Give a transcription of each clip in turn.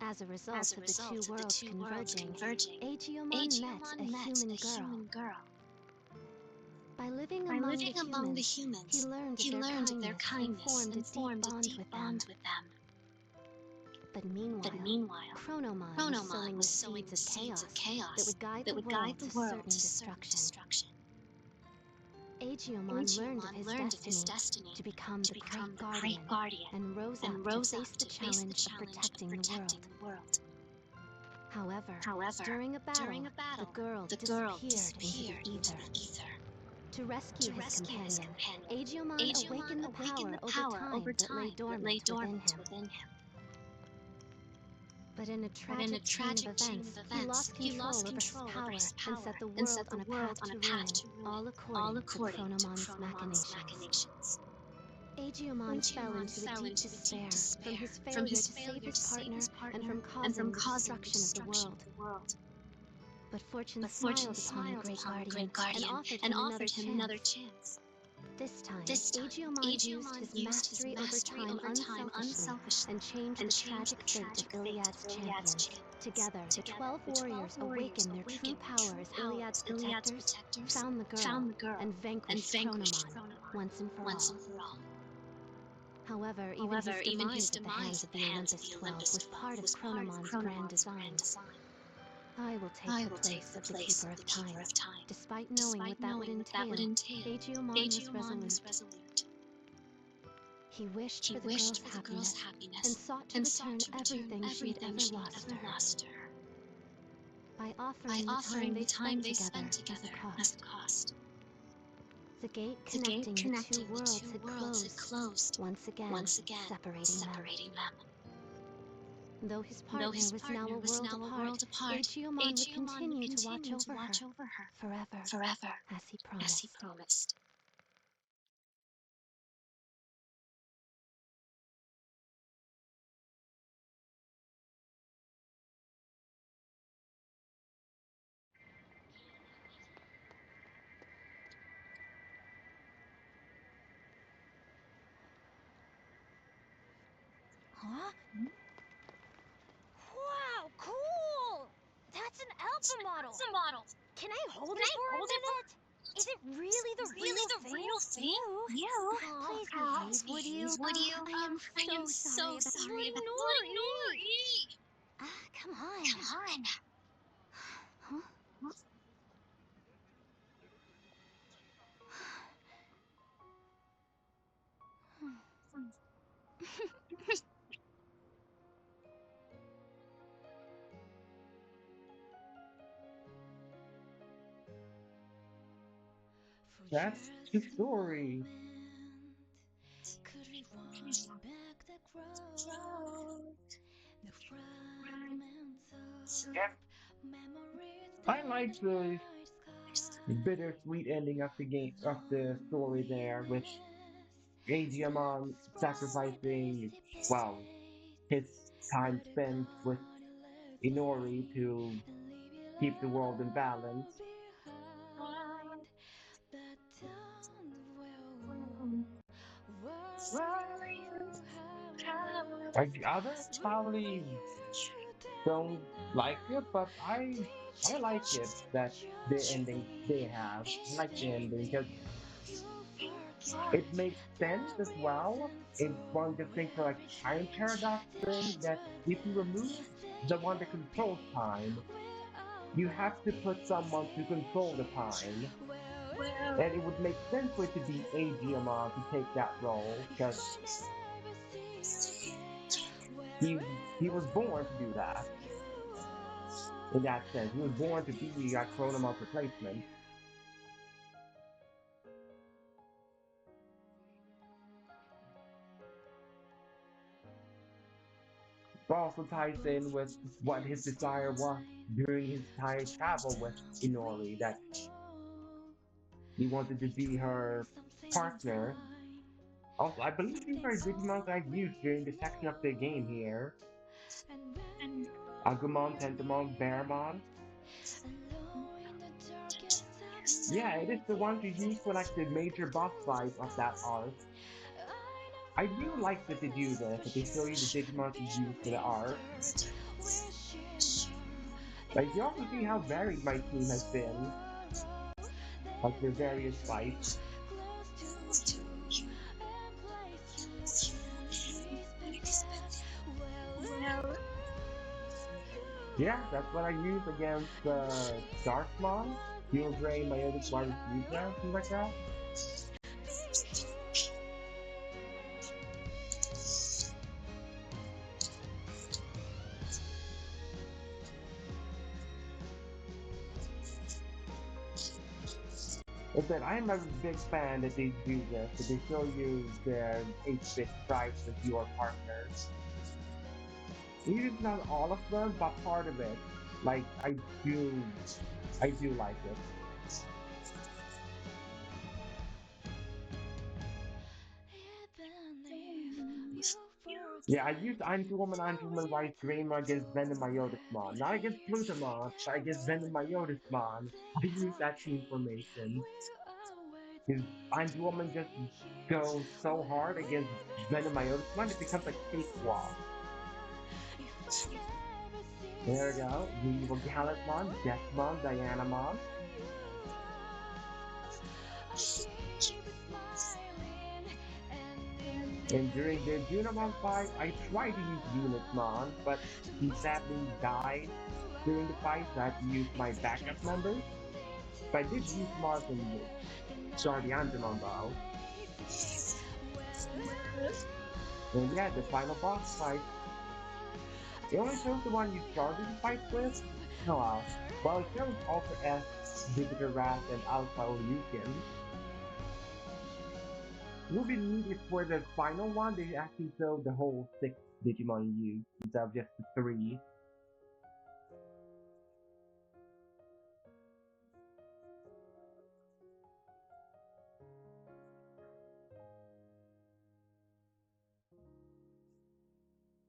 As a As result a of the two result of the worlds two worlds converging, converging, Aegeomon met a Aegeomon met a human girl. human girl. By living By among the living among the humans, he humans, learned of he their learned of their kindness and kindness formed a and deep formed a bond deep with them. bond with them. But But meanwhile, meanwhile, Chronomon was Chronomon sowing was the sowing seeds the of seeds of chaos that chaos would guide that the would guide world the to world certain to certain destruction. destruction. Aegeomon learned of Aegeomon his learned of his destiny destiny to become to the become Great the great Guardian guardian and rose up and to rose up face the to face the challenge of challenge of protecting the protecting world. the world. However, However, during a battle, the girl the girl disappeared into the disappeared into ether. the ether. To rescue To his rescue his companion, companion, Aegeomon Aegeomon awakened the awakened power the over power over time that lay time that lay dormant within dormant him. within him. But in a But in a tragic chain of tragic chain events, of he events, lost he control lost over his control over power his and power set the and world set on the a world path on a to path ruin, to ruin, all all according to according to Chronomon's Chronomon's machinations. machinations. Aegeomon fell Aegeomon into a fell deep into a deep despair from despair his from failure his to save failure his to save partner his and partner from and from causing the causing the destruction of the destruction world. of the world. But fortune But fortune smiled upon the smiled Great upon the Guardian great guardian offered and him another offered him another chance. chance. This time, This time, Aegeomon used Aegeomon his used his mastery over mastery time over time unselfishly unselfishly and changed and the changed tragic the fate of tragic fate of Iliad's Iliad's champions. champions. Together, the Together, 12 the 12 warriors warriors awakened their true awakened their power true as power Iliad's as Iliad's protectors, protectors, found the girl, found the girl, and and vanquished vanquished Chronomon Chronomon once and for once all. and for all. However, even his However, even his demise at the hands demise of at the the hands of Olympus the 12 Olympus was part 12 of was part of Chronomon's grand Chronomon's grand design. design. I will take I the will take place the of the place Keeper of of the Keeper Time. of Time. Despite knowing Despite what that would knowing what that would entail, entail, Aegeomon was Aegeomon was resolute. resolute. He wished He for the wished girl's for the girl's happiness and happiness sought to and sought return to return everything she had everything ever she had lost to ever her. lost to her. By By offering the time offering they the time spent they together spent as a together as a cost. cost. The gate The gate connecting the two connecting the worlds two had worlds had closed, closed, once again once again separating them. separating them. Though his Though partner his was now partner a was world now a apart, world apart, Aegeomon would Aegeomon would continue to watch continue to over her watch over her forever, forever, as he as he promised. promised. Huh? Wow, cool! That's an alpha model! It's a model. Can I hold Can it I for a hold it minute? Is it really the really real the thing? real thing? You? You? Please Please behave, would behave, you? would you? I am I am so sorry so about sorry Bloody about Bloody Nori! Nori. Come on. Come on. Huh? So that's the story. Could rewind back the growth, the fragments Yeah, of memories I in like the the night bittersweet sky. ending of the game of the story there, which Loneliness Aegeomon slips from sacrificing, misty well, shades, his time but a spent with God left to Inori stay to and leave your keep the world in love balance. behind. That don't worry you how I Like love, the others will probably you tell me don't like it, now? but I Teaching like it us that the just ending they me have. I is like the ending because daily. You it forget makes sense the as well. reason It's one of the for things for like every time change. paradox thing That's that what if you remove makes the the one that controls campaign. time, We're you have to put always someone to control the here. time. Where And it would make sense for it to be Aegeomon to take that role, if because I never see you again, he was born to do that. wherever you In are, that sense, he was born let to this be Chronomon's replacement. fire. But also We ties in both with what his stand desire in was line during his entire deep travel with down. Inori, We that know he wanted to that be doing her something's partner. right, Also, I believe these are something's Digimons I've used during always the section of the game new. here. And when And you're on Agumon, your Tentomon, Bearmon. knees, alone in the darkest of Yeah, it is nights, the one to it's use for like easy the to major boss fight of that arc. criticize. I I do know like that this they do is this, for that they show sure. you the Digimon to Bear use for the with arc. dirt Like you also see how varied my team has been, like their various fights. Yeah, that's what I use against Darkmon, Steel Drain, Meiotic Water Fusion, things like that. I said I'm a big fan that they do this, that they show you their 8-bit stripes as your partners. Even if not all of them, but part of it. Like I do like it. Yeah, I used Anti-Woman White Dreamer against Venom Myotismon. Not against Plutamon, but against Venom Myotismon. I use that team formation. His Anti-Woman just goes so hard against Venom Myotismon, it becomes a cakewalk. There we go. The Evil Gallantmon, Deathmon, Dianamon. And during the Junamon fight, I tried to use Venusmon, but he sadly died during the fight, so I had to use my backup members. But I did use Mars and Luke. Sorry, the Angemon though. And yeah, the final boss fight. It only shows the one you started the fight with. Oh wow. Well, it shows Ultra S, Jupiter Wrath, and Alpha Lucan. It would be neat if for the final one they actually show the whole 6 Digimon you use instead of just the 3.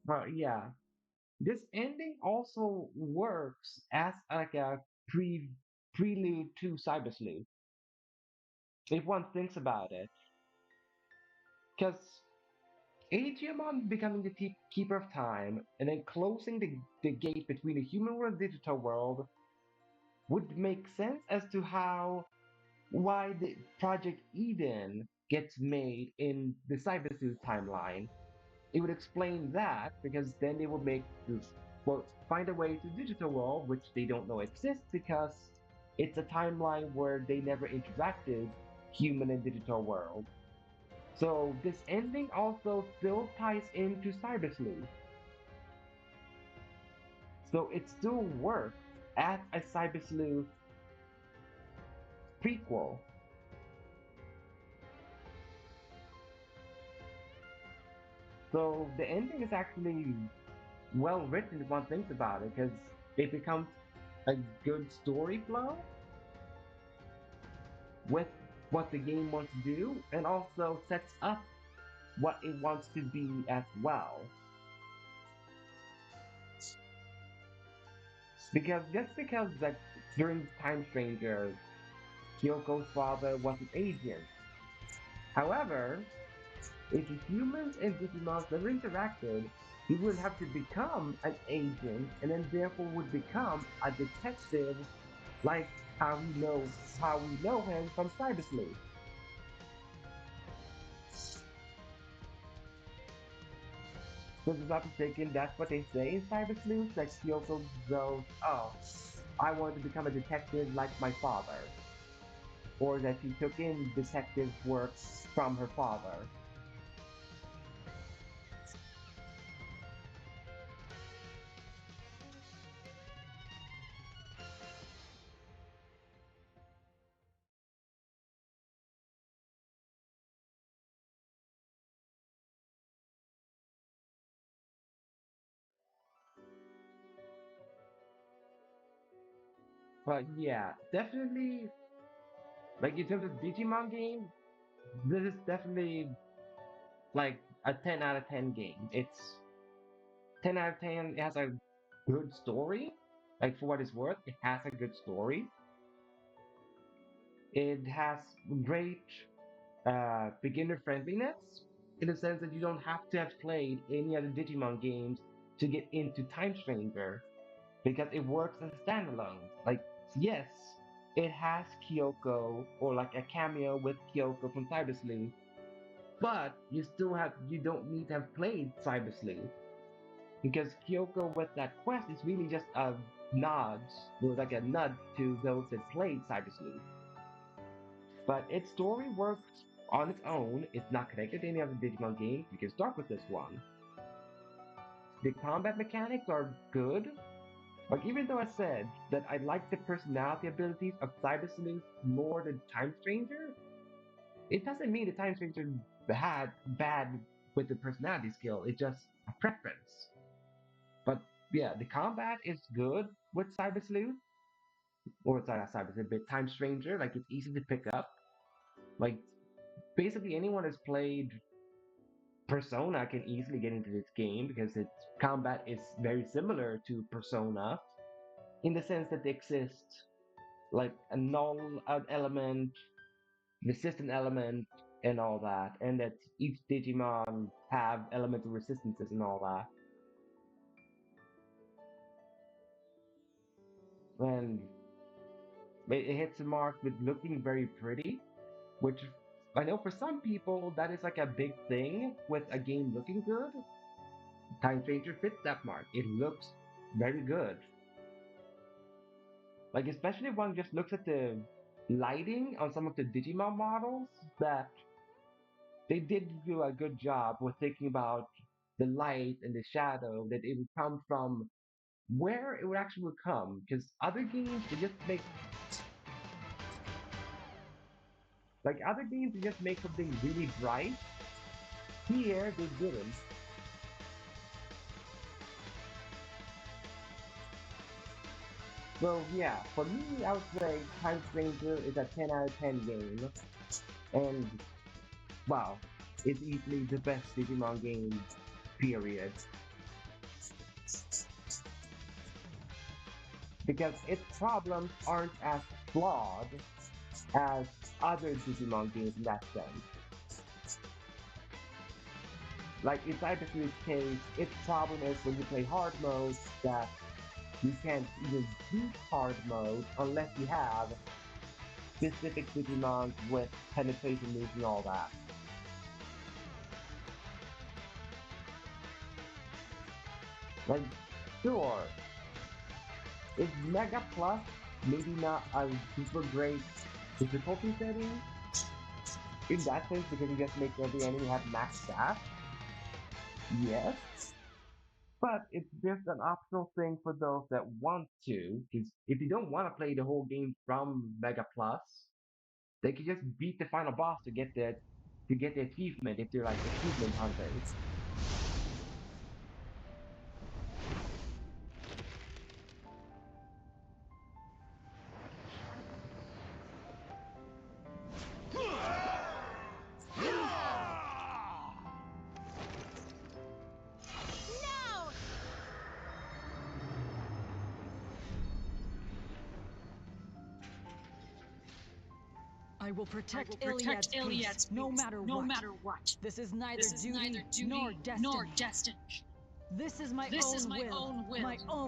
But yeah, this ending also works as like a prelude to Cyber Sleuth, if one thinks about it. Because Aetiamon becoming the keeper of time and then closing the gate between the human world and digital world would make sense as to how why the Project Eden gets made in the Cyber Sleuth timeline. It would explain that because then they would make this, well, find a way to digital world, which they don't know exists because it's a timeline where they never interacted human and digital world. So this ending also still ties into Cyber Sleuth. So it still works as a Cyber Sleuth prequel. So the ending is actually well written if one thinks about it, because it becomes a good story flow with what the game wants to do and also sets up what it wants to be as well. Because that during Time Stranger, Kyoko's father was an agent. However, if the humans and Digimons never interacted, he would have to become an agent and then therefore would become a detective like how we know him from Cyber Sleuth. So if I'm not mistaken, that's what they say in Cyber Sleuth, that Kyoko goes, oh, I wanted to become a detective like my father. Or that she took in detective work from her father. But yeah, definitely, like in terms of Digimon game, this is definitely like a 10 out of 10 game. It's 10 out of 10. It has a good story. Like for what it's worth, it has a good story. It has great beginner friendliness in the sense that you don't have to have played any other Digimon games to get into Time Stranger. because it works as a standalone. Like, yes, it has Kyoko or like a cameo with Kyoko from Cyber Sleuth, but you don't need to have played Cyber Sleuth because Kyoko with that quest is really just a nod, or like a nudge to those that played Cyber Sleuth. But its story works on its own. It's not connected to any other Digimon games. You can start with this one. The combat mechanics are good. Like, even though I said that I like the personality abilities of Cyber Sleuth more than Time Stranger, it doesn't mean the Time Stranger had bad with the personality skill. It's just a preference. But yeah, the combat is good with Cyber Sleuth, or sorry, not Cyber Sleuth, but Time Stranger. Like, it's easy to pick up. Like, basically anyone has played Persona can easily get into this game because its combat is very similar to Persona in the sense that they exist like a null element, resistant element, and all that, and that each Digimon have elemental resistances and all that. And it hits the mark with looking very pretty, which I know for some people that is like a big thing with a game looking good. Time Changer fits that mark. It looks very good. Like especially if one just looks at the lighting on some of the Digimon models, that they did do a good job with thinking about the light and the shadow that it would come from where it would actually come. Because other games they just make other games they just make something really bright. Here they didn't. So yeah, for me I would say Time Stranger is a 10 out of 10 game. And wow, it's easily the best Digimon game, period. Because its problems aren't as flawed as other Digimon games in that sense. Like in Cyberthree's case, its problem is when you play hard mode that you can't even beat hard mode unless you have specific Digimon with penetration moves and all that. Like, sure, is Mega Plus maybe not a super great difficulty setting in that sense because you just make every enemy have max stats? Yes, but it's just an optional thing for those that want to. Because if you don't want to play the whole game from Mega Plus, they can just beat the final boss to get the achievement if they're like achievement hunters. No! I will protect Iliad's peace, no matter what. This is neither duty nor destiny. This is my own will,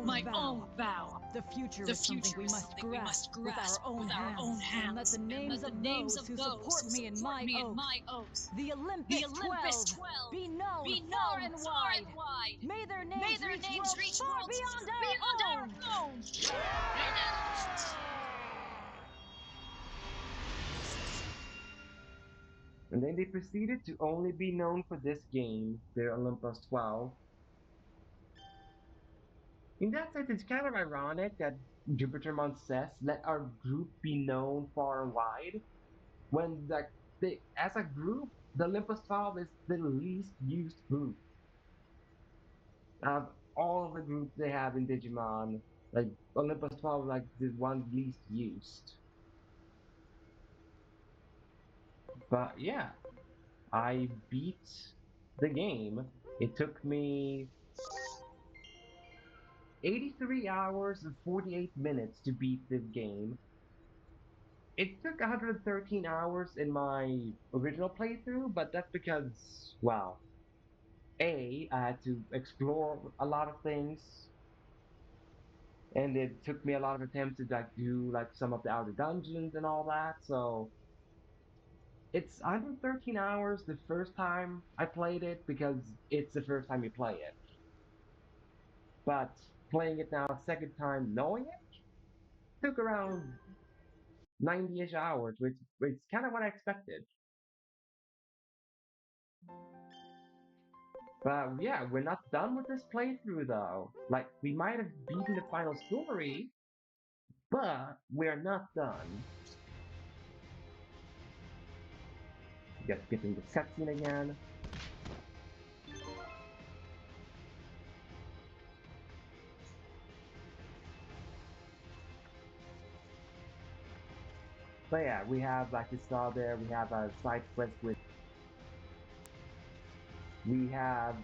my own vow. The future is something we must grasp with our own hands, and let the names of those who support me in my oath, the Olympus 12, be known far and wide. May their names reach worlds far beyond our own. And then they proceeded to only be known for this game, their Olympus 12. In that sense, it's kind of ironic that Jupitermon says, let our group be known far and wide, when as a group, the Olympus 12 is the least used group of all of the groups they have in Digimon. Like Olympus 12 is like the one least used. But yeah, I beat the game. It took me 83 hours and 48 minutes to beat this game. It took 113 hours in my original playthrough, but that's because, well, A, I had to explore a lot of things. and it took me a lot of attempts to like do like some of the outer dungeons and all that. So it's under 13 hours the first time I played it because it's the first time you play it. But playing it now second time knowing it took around 90-ish hours, which is kind of what I expected. But yeah, we're not done with this playthrough though. Like we might have beaten the final story, but we're not done. Just getting the cutscene again. But yeah, we have, like you saw there, we have a side quest with, we have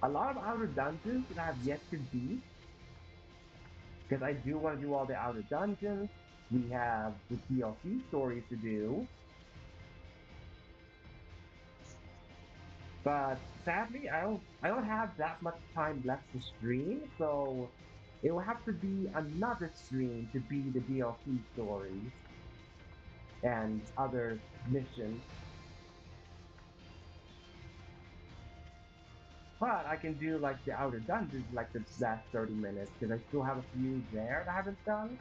a lot of outer dungeons that I have yet to beat, because I do want to do all the outer dungeons. We have the DLC stories to do, but sadly, I don't have that much time left to stream, so it will have to be another stream to be the DLC stories and other missions. But I can do like the outer dungeons like the last 30 minutes because I still have a few there that I haven't done.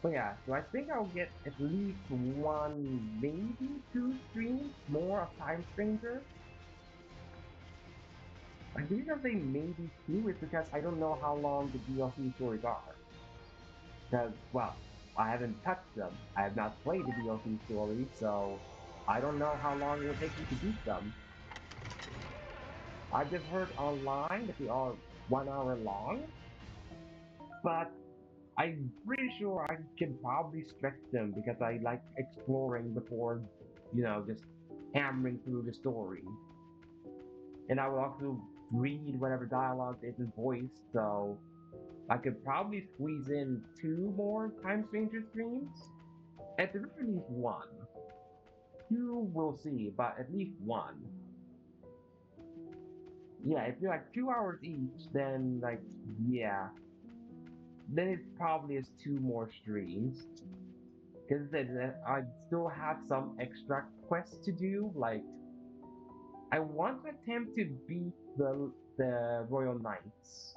But yeah, so I think I'll get at least one, maybe two streams more of Time Stranger. The reason I say maybe two is because I don't know how long the DLC stories are. Because, well, I haven't touched them. I have not played the DLC stories, so I don't know how long it will take me to beat them. I've just heard online that they are 1 hour long, but I'm pretty sure I can probably stretch them because I like exploring before, just hammering through the story. And I will also read whatever dialogue isn't voiced, so I could probably squeeze in two more Time Stranger streams. At the very least one. Two we'll see, but at least one. Yeah, if you're like 2 hours each, then like yeah. Then it probably is two more streams. Because I still have some extra quests to do. Like I want to attempt to beat the Royal Knights.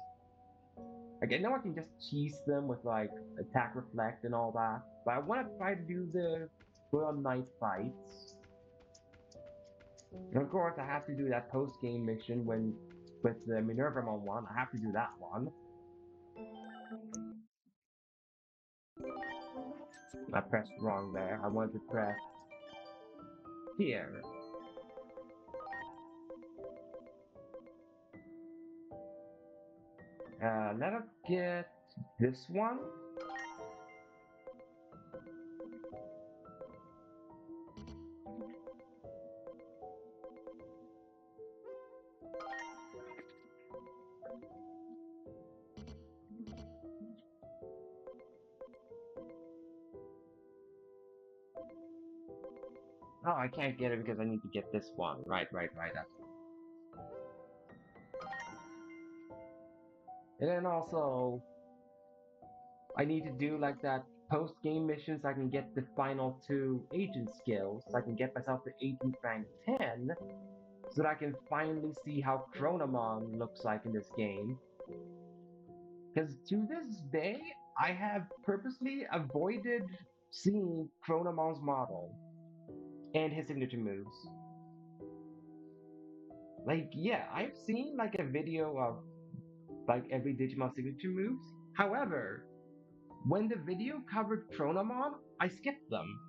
Like I know I can just cheese them with like attack reflect and all that, but I want to try to do the Royal Knight fights. And of course, I have to do that post game mission when with the Minervamon one. I have to do that one. I pressed wrong there. I wanted to press here. Let us get this one. Oh, I can't get it because I need to get this one. Right. And then also, I need to do like that post-game mission so I can get the final two agent skills. So I can get myself to agent rank 10 so that I can finally see how Chronomon looks like in this game. Because to this day, I have purposely avoided seeing Chronomon's model and his signature moves. Like, yeah, I've seen like a video of like every Digimon signature moves. However, when the video covered Chronomon, I skipped them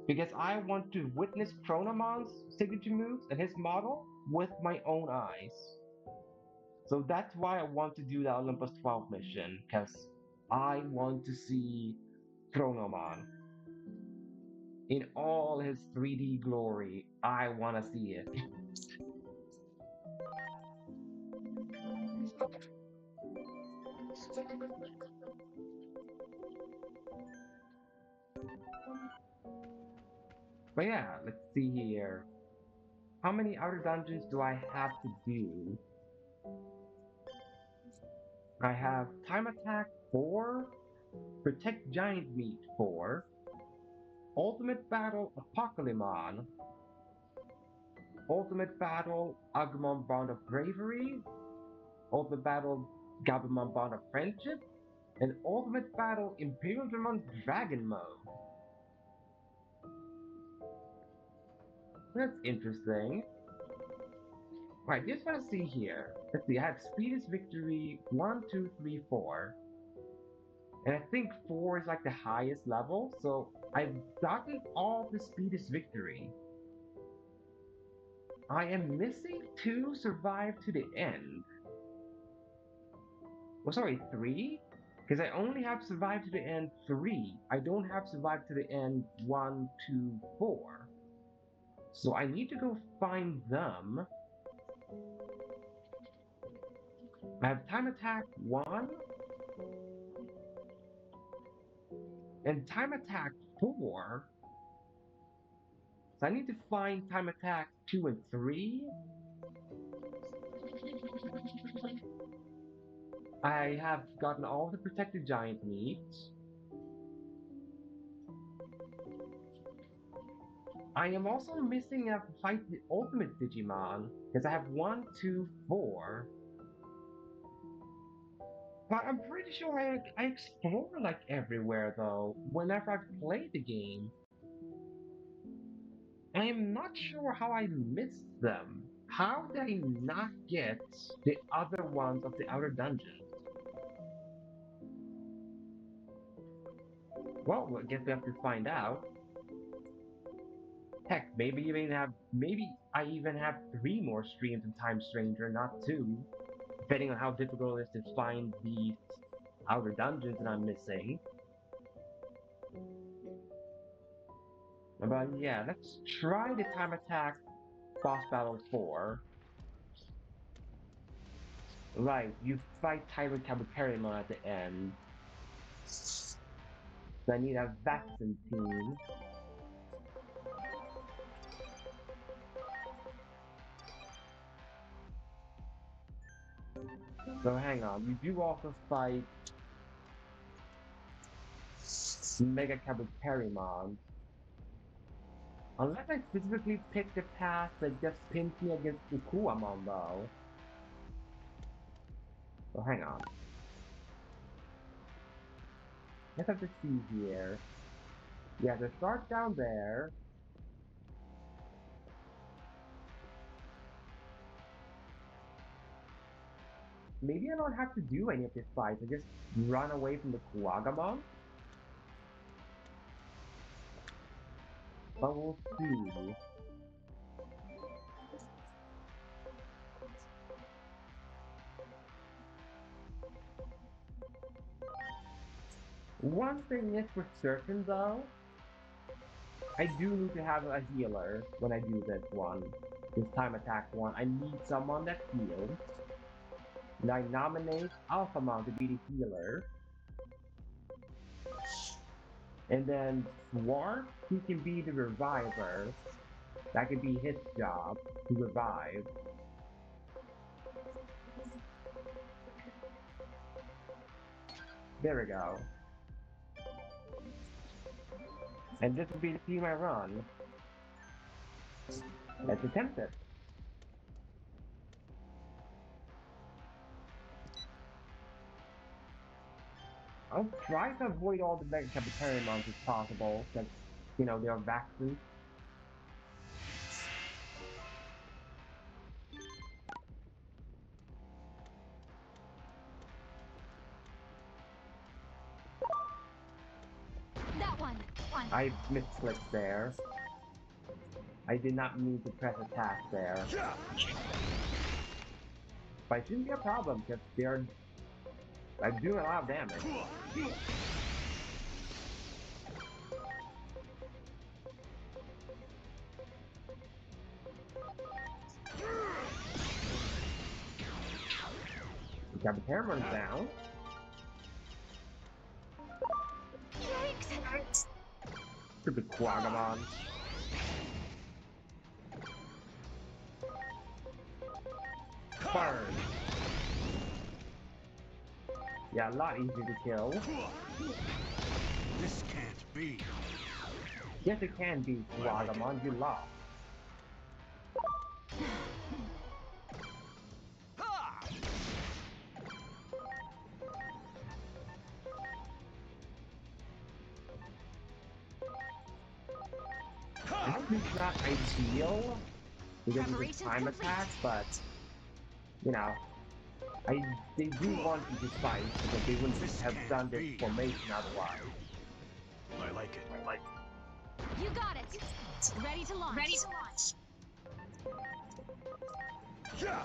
because I want to witness Chronomon's signature moves and his model with my own eyes. So that's why I want to do the Olympus 12 mission because I want to see Chronomon in all his 3D glory. I want to see it. But yeah, let's see here. How many outer dungeons do I have to do? I have Time Attack 4, Protect Giant Meat 4, Ultimate Battle Apocalypse, Ultimate Battle Agumon Bond of Bravery, Ultimate Battle Gabumon Bond of Friendship, and Ultimate Battle Imperial Dramon Dragon Mode. That's interesting. Right, just want to see here. Let's see, I have Speedest Victory 1, 2, 3, 4. And I think 4 is like the highest level, so I've gotten all the Speedest Victory. I am missing 2 Survive to the End. Oh, sorry, 3? Because I only have Survive to the End 3. I don't have Survive to the End 1, 2, 4. So I need to go find them. I have Time Attack 1 and Time Attack 4. So I need to find Time Attack 2 and 3. I have gotten all the protected giant meats. I am also missing a fight the ultimate Digimon, because I have 1, 2, 4. But I'm pretty sure I explore like everywhere though, whenever I've played the game. I am not sure how I missed them. How did I not get the other ones of the outer dungeons? Well, I guess we have to find out. Heck, maybe I even have 3 more streams of Time Stranger, not 2. Depending on how difficult it is to find these outer dungeons that I'm missing. But yeah, let's try the Time Attack Boss Battle 4. Right, you fight Tyrant Kabuterimon at the end. So I need a vaccine team. So hang on, you do also fight Mega Kabuterimon. Unless I specifically pick the path that just pins me against Ukuamon though. So hang on. Let's have to see here. Yeah, to start down there. Maybe I don't have to do any of this fights. I just run away from the Kuwagamon. But we'll see. One thing is for certain though, I do need to have a healer when I do this one. This Time Attack one. I need someone that heals. And I nominate Alphamon to be the healer. And then Swarf, he can be the reviver. That could be his job, to revive. There we go. And this will be the team I run. Let's attempt it. I'll try to avoid all the Mega Capitarimons if possible, because, you know, they're vaccines. That one. I misclicked there. I did not mean to press attack there. But it shouldn't be a problem, because they're doing a lot of damage. The Capitarimon's down. Yikes! Stupid Quagamon. Burn. Yeah, a lot easier to kill. This can't be. Yes, it can be, Wagamon, you lost. This is not ideal because of the time attack, but you know, they do want you to fight because they wouldn't have done this formation otherwise. I like it. I like it. You got it. Ready to launch. Ready to launch. Yeah.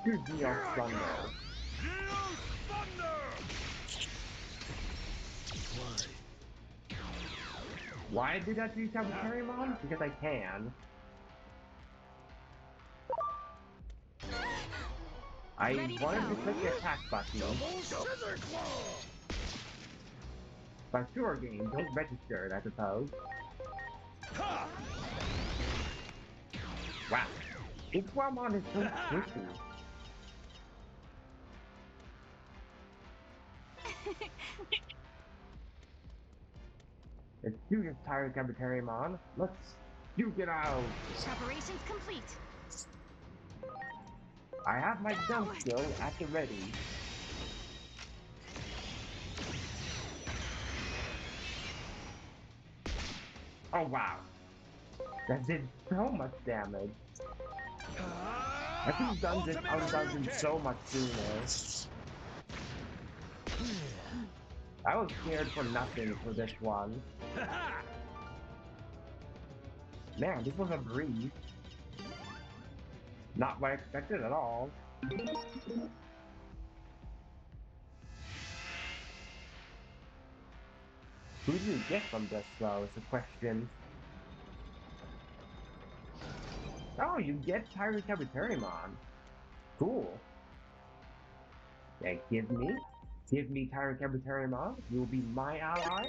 Excuse me, on Thunder. Why did I do Sabotarimon? Because I can. I wanted to click the attack button. But sure game, don't register it, I suppose. Wow. This Wamon is so squishy. Let's do this, Tyrant Sabotarimon. Let's duke it out. Preparations complete. I have my jump skill at the ready. Oh wow. That did so much damage. I could have done this out of dungeon so much sooner. I was scared for nothing for this one. Man, this was a breeze. Not what I expected at all. Who do you get from this, though, is the question. Oh, you get Tyrant Sabotarimon. Cool. Yeah, give me Tyrant Sabotarimon. You will be my ally.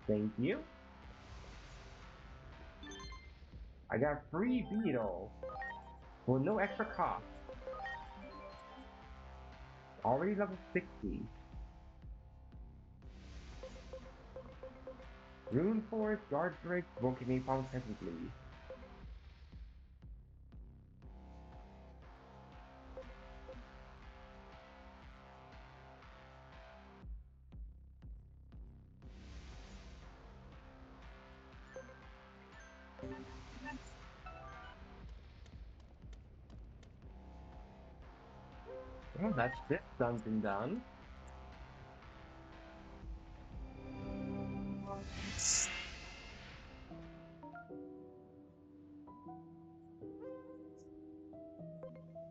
Thank you. I got a free Beetle. Well, no extra cost. Already level 60. Rune Forest, Guard Drake, Broken Napalm technically. Well, that's this dungeon done.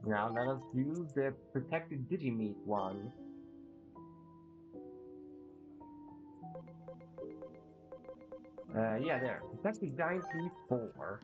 Now let us do the protected Digimeat one. Yeah, there. Protected Giant Meat 4.